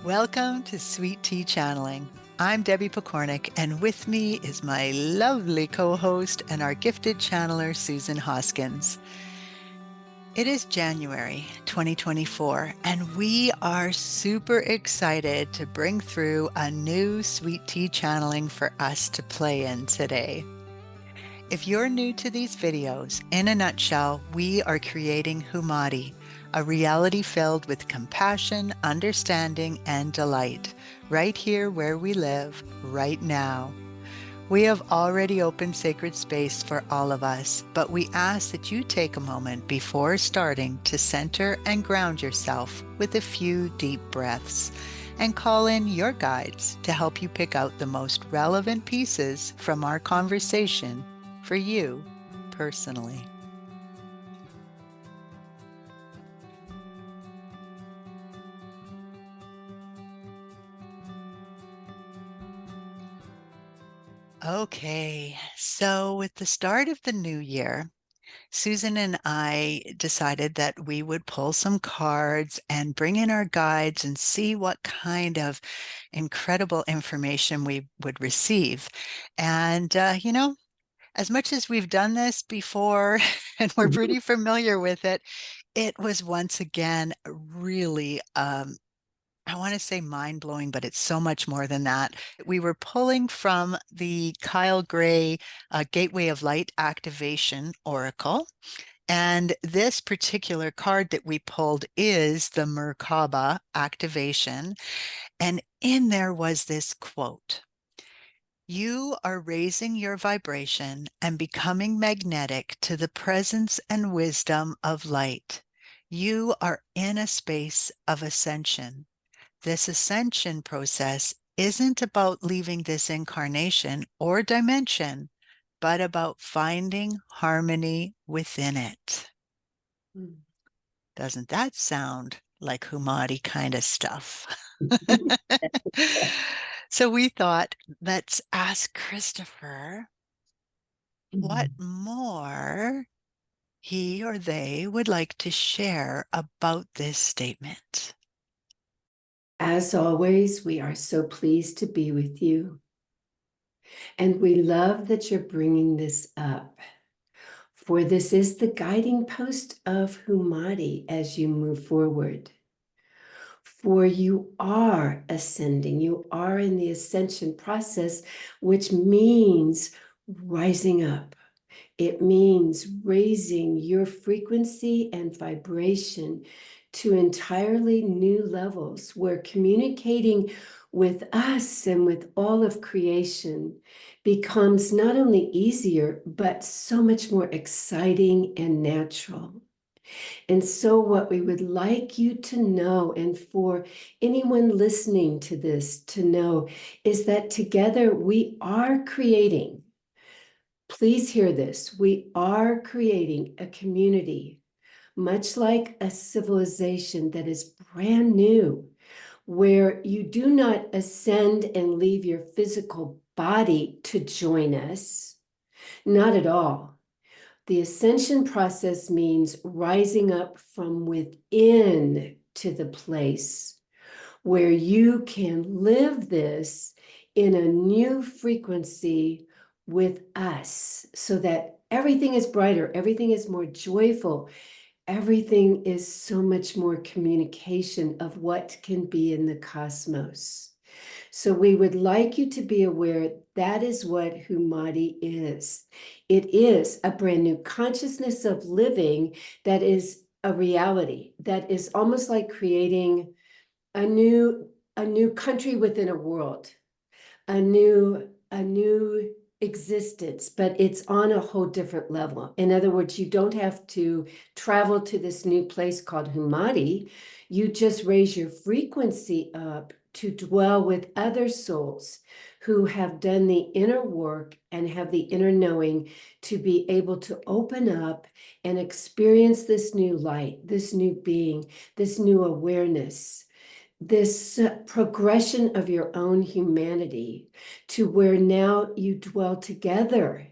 Welcome to Sweet Tea Channeling. I'm Debbie Pokornik, and with me is my lovely co-host and our gifted channeler, Susan Hoskins. It is January 2024, and we are super excited to bring through a new Sweet Tea Channeling for us to play in today. If you're new to these videos, in a nutshell, we are creating Hoomadhi, a reality filled with compassion, understanding, and delight, right here where we live, right now. We have already opened sacred space for all of us, but we ask that you take a moment before starting to center and ground yourself with a few deep breaths and call in your guides to help you pick out the most relevant pieces from our conversation for you personally. Okay, so with the start of the new year, Susan and I decided that we would pull some cards and bring in our guides and see what kind of incredible information we would receive. And, as much as we've done this before and we're pretty familiar with it, it was once again really, I want to say mind blowing, but it's so much more than that. We were pulling from the Kyle Gray Gateway of Light Activation Oracle. And this particular card that we pulled is the Merkaba activation. And in there was this quote: "You are raising your vibration and becoming magnetic to the presence and wisdom of light. You are in a space of ascension. This ascension process isn't about leaving this incarnation or dimension, but about finding harmony within it." Doesn't that sound like Hoomadhi kind of stuff? So we thought, let's ask Christopher what more he or they would like to share about this statement. As always, we are so pleased to be with you. And we love that you're bringing this up, for this is the guiding post of Hoomadhi as you move forward. For you are ascending, you are in the ascension process, which means rising up. It means raising your frequency and vibration to entirely new levels where communicating with us and with all of creation becomes not only easier, but so much more exciting and natural. And so, what we would like you to know, and for anyone listening to this to know, is that together we are creating. Please hear this. We are creating a community, much like a civilization that is brand new, where you do not ascend and leave your physical body to join us. Not at all. The ascension process means rising up from within to the place where you can live this in a new frequency with us, so that everything is brighter, everything is more joyful, everything is so much more communication of what can be in the cosmos. So we would like you to be aware that is what Hoomadhi is. It is a brand new consciousness of living that is a reality, that is almost like creating a new country within a world, a new existence, but it's on a whole different level. In other words, you don't have to travel to this new place called Hoomadhi. You just raise your frequency up to dwell with other souls who have done the inner work and have the inner knowing to be able to open up and experience this new light, this new being, this new awareness, this progression of your own humanity to where now you dwell together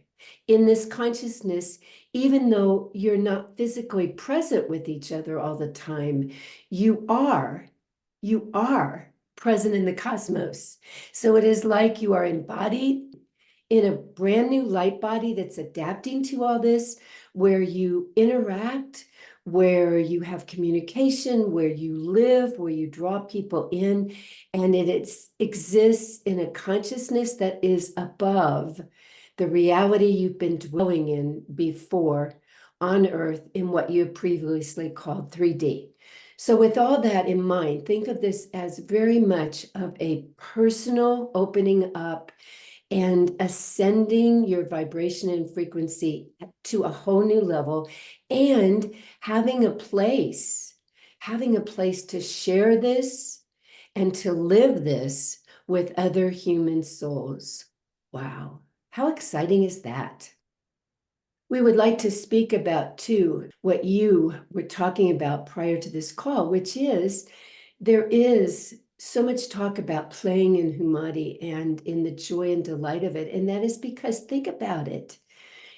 in this consciousness, even though you're not physically present with each other all the time. You are present in the cosmos. So it is like you are embodied in a brand new light body that's adapting to all this, where you interact, where you have communication, where you live, where you draw people in, and exists in a consciousness that is above the reality you've been dwelling in before on Earth in what you previously called 3D. So with all that in mind, think of this as very much of a personal opening up and ascending your vibration and frequency to a whole new level, and having a place to share this and to live this with other human souls. Wow, how exciting is that? We would like to speak about, too, what you were talking about prior to this call, which is there is so much talk about playing in Hoomadhi and in the joy and delight of it. And that is because, think about it,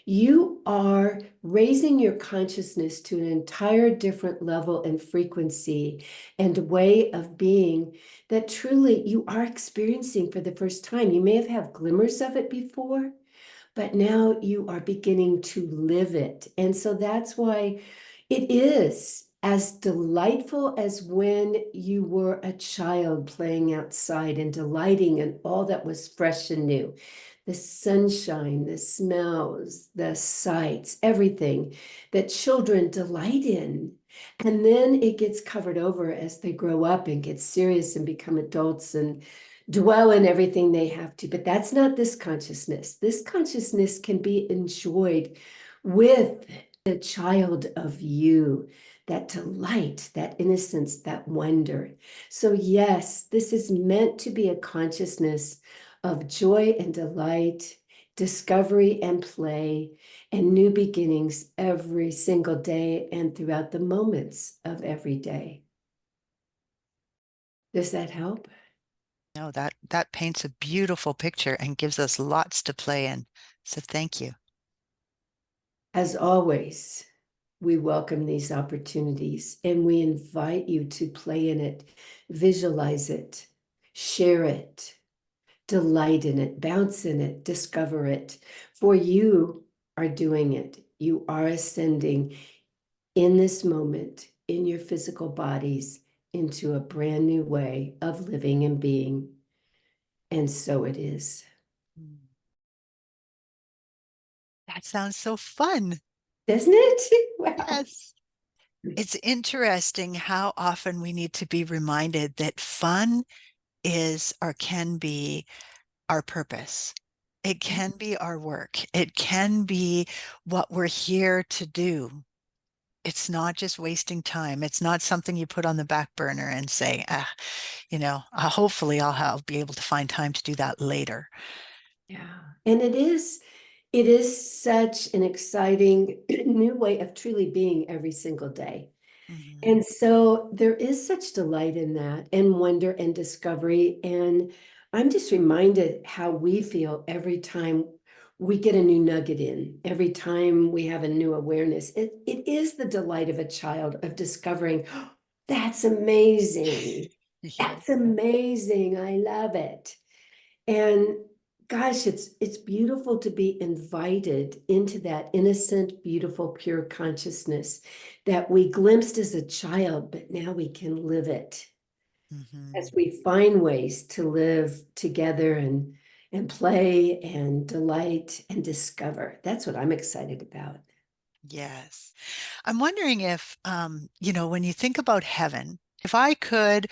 you are raising your consciousness to an entire different level and frequency and way of being that truly you are experiencing for the first time. You may have had glimmers of it before, but now you are beginning to live it. And so that's why it is as delightful as when you were a child playing outside and delighting in all that was fresh and new. The sunshine, the smells, the sights, everything that children delight in. And then it gets covered over as they grow up and get serious and become adults and dwell in everything they have to. But that's not this consciousness. This consciousness can be enjoyed with the child of you, that delight, that innocence, that wonder. So yes, this is meant to be a consciousness of joy and delight, discovery and play, and new beginnings every single day and throughout the moments of every day. Does that help? No, that paints a beautiful picture and gives us lots to play in. So thank you. As always, we welcome these opportunities and we invite you to play in it, visualize it, share it, delight in it, bounce in it, discover it. For you are doing it. You are ascending in this moment in your physical bodies into a brand new way of living and being. And so it is. Mm. That sounds so fun. Doesn't it? Wow. Yes. It's interesting how often we need to be reminded that fun is or can be our purpose. It can be our work. It can be what we're here to do. It's not just wasting time. It's not something you put on the back burner and say, hopefully I'll be able to find time to do that later. Yeah. And it is such an exciting new way of truly being every single day. Mhm. And so there is such delight in that and wonder and discovery. And I'm just reminded how we feel every time we get a new nugget in, every time we have a new awareness. It is the delight of a child of discovering, "Oh, that's amazing. Yeah. That's amazing. I love it." And gosh, it's beautiful to be invited into that innocent, beautiful, pure consciousness that we glimpsed as a child, but now we can live it as Mhm. we find ways to live together and play and delight and discover. That's what I'm excited about. Yes. I'm wondering if, when you think about heaven, if I could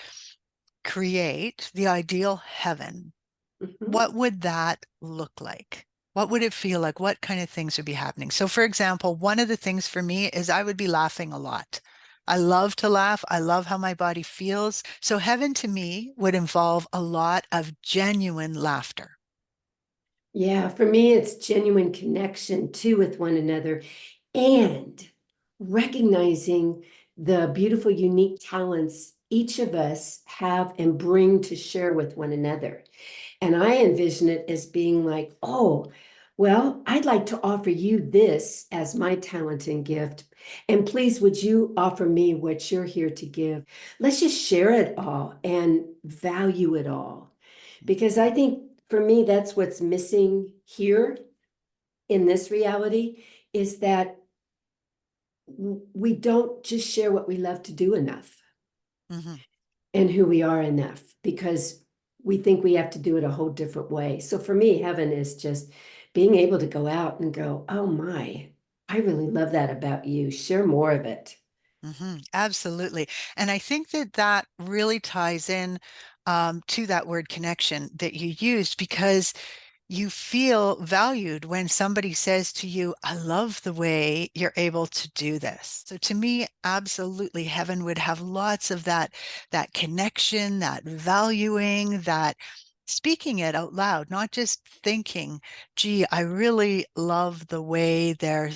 create the ideal heaven, Mhm. what would that look like? What would it feel like? What kind of things would be happening? So, for example, one of the things for me is I would be laughing a lot. I love to laugh. I love how my body feels. So, heaven to me would involve a lot of genuine laughter. Yeah, for me, it's genuine connection too with one another and recognizing the beautiful, unique talents each of us have and bring to share with one another. And I envision it as being like, oh, Well, I'd like to offer you this as my talent and gift. And please, would you offer me what you're here to give? Let's just share it all and value it all. Because I think for me, that's what's missing here in this reality is that we don't just share what we love to do enough Mhm. and who we are enough because we think we have to do it a whole different way. So for me, heaven is just being able to go out and go, oh my, I really love that about you. Share more of it. Absolutely. And I think that that really ties in to that word connection that you used because you feel valued when somebody says to you, I love the way you're able to do this. So to me, absolutely, heaven would have lots of that connection, that valuing, that speaking it out loud, not just thinking, gee, I really love the way they're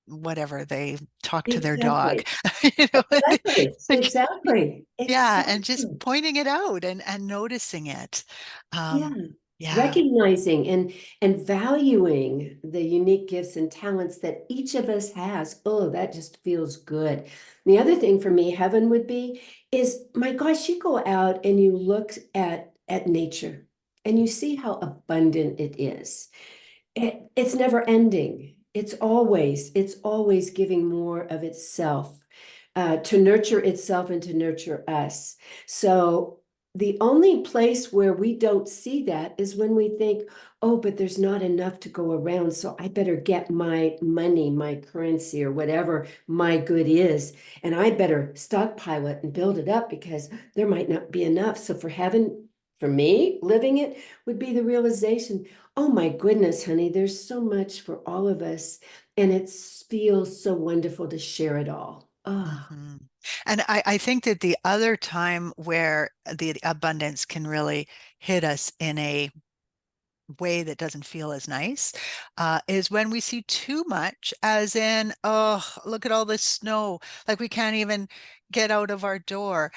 whatever they talk to their dog. Exactly. You know, Exactly. like, Exactly. yeah, and just Exactly. pointing it out and noticing it. Yeah. Yeah. Recognizing and valuing the unique gifts and talents that each of us has. Oh, that just feels good. The other thing for me, heaven would be, is my gosh, you go out and you look at nature and you see how abundant it is. It's never ending. It's always giving more of itself to nurture itself and to nurture us. So the only place where we don't see that is when we think, oh, but there's not enough to go around. So I better get my money, my currency, or whatever my good is. And I better stockpile it and build it up because there might not be enough. So for heaven, for me, living it would be the realization, oh my goodness, honey, there's so much for all of us. And it feels so wonderful to share it all. Oh, hmm And I think that the other time where the abundance can really hit us in a way that doesn't feel as nice is when we see too much, as in, oh, look at all this snow, like we can't even get out of our door.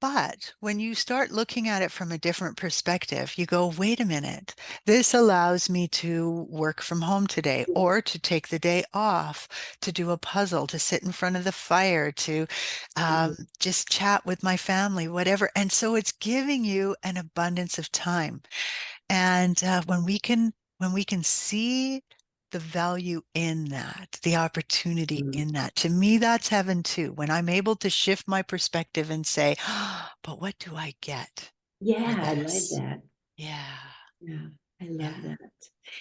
But when you start looking at it from a different perspective, you go, wait a minute, this allows me to work from home today or to take the day off, to do a puzzle, to sit in front of the fire, to just chat with my family, whatever. And so it's giving you an abundance of time. And when we can see the value in that, the opportunity mm. in that, to me, that's heaven too. When I'm able to shift my perspective and say, "Ah, but what do I get for Yeah, I love this?" that. Yeah, Yeah, I love yeah. that.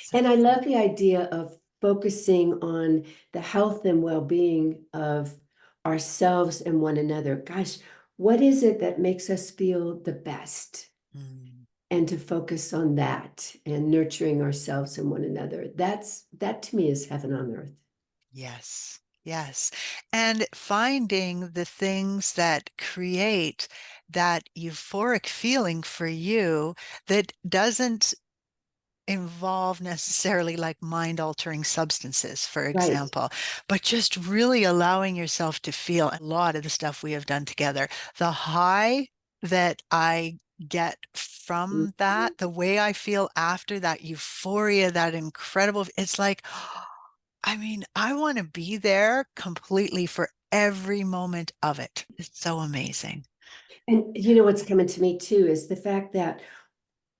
So And I love the idea of focusing on the health and well-being of ourselves and one another. Gosh, what is it that makes us feel the best? mm, And to focus on that and nurturing ourselves and one another. That to me is heaven on earth. yes, yes. And finding the things that create that euphoric feeling for you that doesn't involve necessarily like mind altering substances, for Right. example, but just really allowing yourself to feel a lot of the stuff we have done together. The high that I get from Mhm. that, the way I feel after that euphoria, that incredible, it's like, I mean, I want to be there completely for every moment of it. It's so amazing. And you know what's coming to me too is the fact that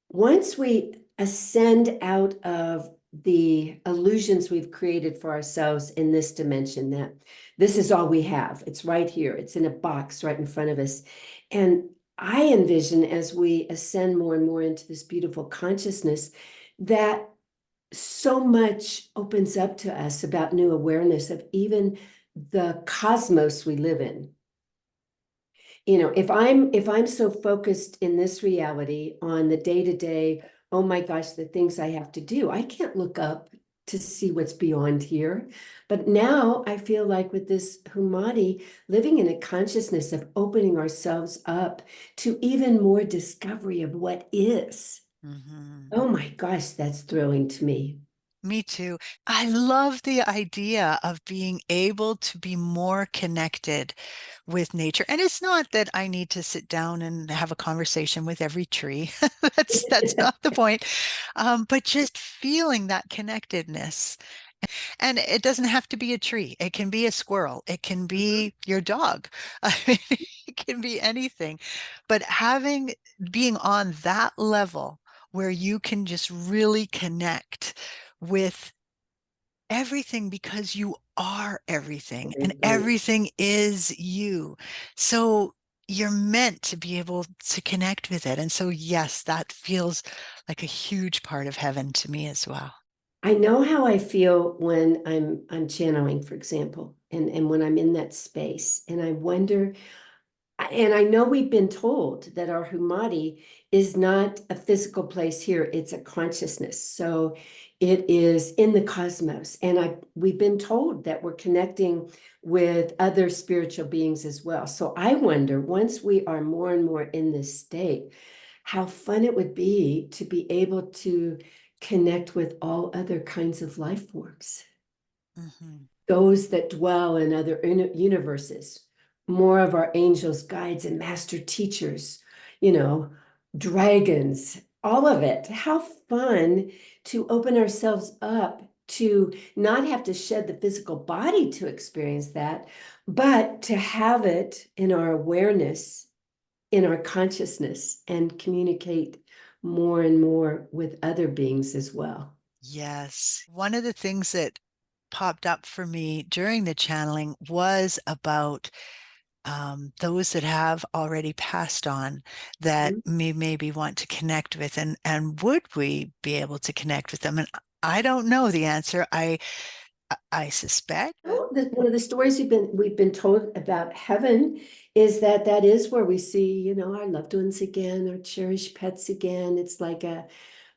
once we ascend out of the illusions we've created for ourselves in this dimension, that this is all we have, it's right here, it's in a box right in front of us. And I envision as we ascend more and more into this beautiful consciousness that so much opens up to us about new awareness of even the cosmos we live in. You know, if I'm so focused in this reality on the day to day, oh my gosh, the things I have to do, I can't look up to see what's beyond here. But now I feel like with this Hoomadhi, living in a consciousness of opening ourselves up to even more discovery of what is. Mhm. Oh my gosh, that's thrilling to me. Me too. I love the idea of being able to be more connected with nature. And it's not that I need to sit down and have a conversation with every tree. That's not the point. But just feeling that connectedness. And it doesn't have to be a tree. It can be a squirrel. It can Mhm. be your dog. I mean, it can be anything. But being on that level where you can just really connect with everything because you are everything and Everything. everything is you. So you're meant to be able to connect with it. And so, yes, that feels like a huge part of heaven to me as well. I know how I feel when I'm channeling, for example, and when I'm in that space, and I wonder. And I know we've been told that our Hoomadhi is not a physical place here, it's a consciousness. So it is in the cosmos. And we've been told that we're connecting with other spiritual beings as well. So I wonder, once we are more and more in this state, how fun it would be to be able to connect with all other kinds of life forms, Mhm. those that dwell in other universes, more of our angels, guides, and master teachers, you know, dragons, all of it. How fun to open ourselves up to not have to shed the physical body to experience that, but to have it in our awareness, in our consciousness, and communicate more and more with other beings as well. Yes. One of the things that popped up for me during the channeling was about those that have already passed on that Mhm. we maybe want to connect with, and would we be able to connect with them? And I don't know the answer. I suspect. Well, one of the stories we've been told about heaven is that that is where we see, our loved ones again, our cherished pets again. It's like a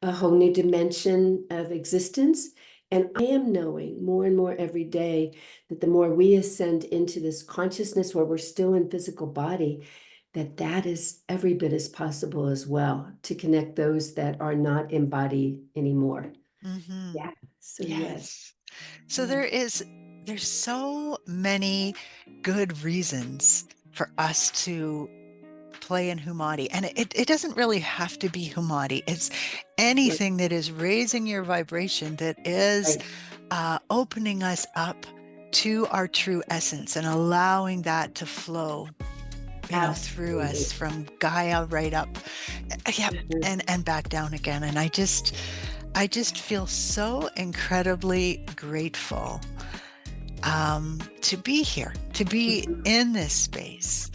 whole new dimension of existence. And I am knowing more and more every day that the more we ascend into this consciousness where we're still in physical body, that that is every bit as possible as well to connect those that are not embodied anymore. Hmm. Yeah. So yes. Yes. So Yeah. there's so many good reasons for us to play in Humadi. And it doesn't really have to be Humadi. It's Right. anything that is raising your vibration, that is Right. opening us up to our true essence and allowing that to flow, through Absolutely. us from Gaia right up, yep, Mhm. and back down again. And I just feel so incredibly grateful to be here, to be Mhm. in this space.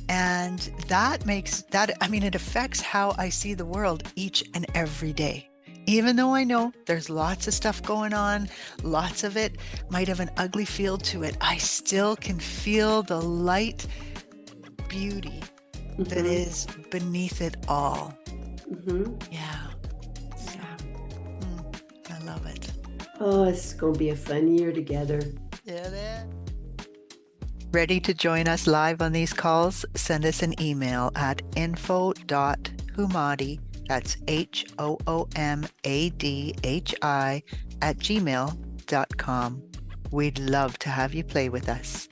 And that makes that, I mean, it affects how I see the world each and every day. Even though I know there's lots of stuff going on, lots of it might have an ugly feel to it, I still can feel the light beauty that Mhm. is beneath it all. Mhm. Yeah. So, Yeah. I love it. Oh, it's gonna be a fun year together. Yeah, there. Ready to join us live on these calls? Send us an email at info.humadi, that's HOOMADHI @gmail.com. We'd love to have you play with us.